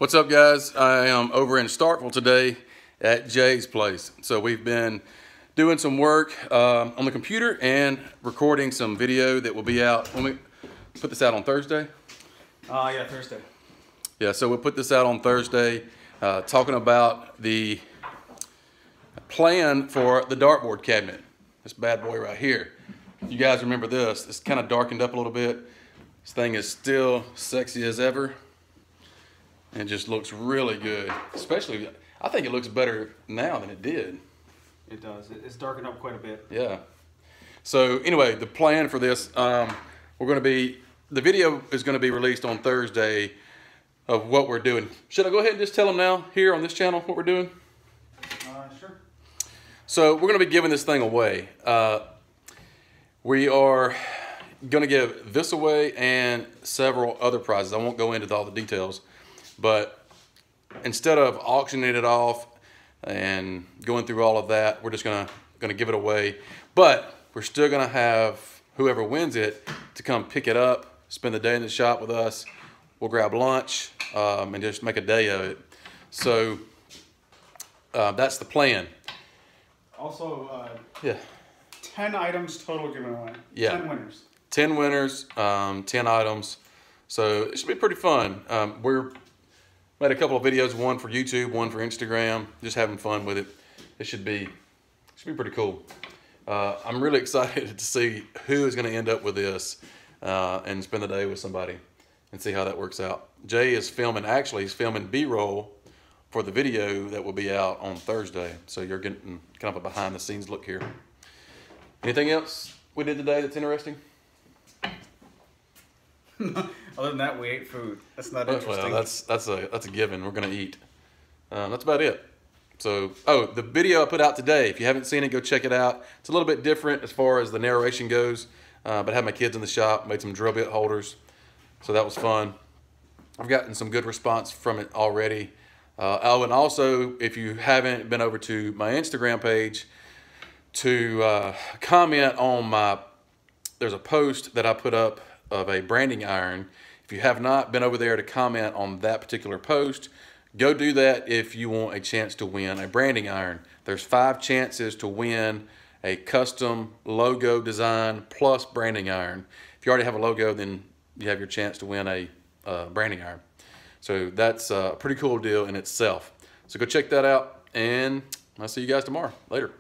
What's up, guys? I am over in Starkville today at Jay's place. So we've been doing some work on the computer and recording some video that will be out when we put this out on Thursday. Yeah, Thursday. Yeah, so we'll put this out on Thursday, talking about the plan for the dartboard cabinet. This bad boy right here. You guys remember this? It's kind of darkened up a little bit. This thing is still sexy as ever. And just looks really good. Especially, I think it looks better now than it did. It does. It's darkened up quite a bit. Yeah. So anyway, the plan for this, the video is going to be released on Thursday of what we're doing. Should I go ahead and just tell them now here on this channel what we're doing? Sure. So we're going to be giving this thing away. We are going to give this away and several other prizes. I won't go into all the details. But instead of auctioning it off and going through all of that, we're just gonna give it away. But we're still gonna have whoever wins it to come pick it up, spend the day in the shop with us. We'll grab lunch and just make a day of it. So that's the plan. Also, yeah, 10 items total given away. Yeah, 10 winners. 10 winners, 10 items. So it should be pretty fun. We're made a couple of videos, one for YouTube, one for Instagram, just having fun with it. It should be pretty cool. I'm really excited to see who is going to end up with this and spend the day with somebody and see how that works out. Jay is filming, actually he's filming B-roll for the video that will be out on Thursday. So you're getting kind of a behind the scenes look here. Anything else we did today that's interesting? Other than that, we ate food. That's not interesting. Well, that's a given. We're gonna eat. That's about it. So, oh, the video I put out today, if you haven't seen it, go check it out. It's a little bit different as far as the narration goes, but I had my kids in the shop, made some drill bit holders, so that was fun. I've gotten some good response from it already. Oh, and also, if you haven't been over to my Instagram page to comment on there's a post that I put up of a branding iron. If you have not been over there to comment on that particular post, go do that if you want a chance to win a branding iron. There's 5 chances to win a custom logo design plus branding iron. If you already have a logo, then you have your chance to win a branding iron. So that's a pretty cool deal in itself. So go check that out, and I'll see you guys tomorrow. Later.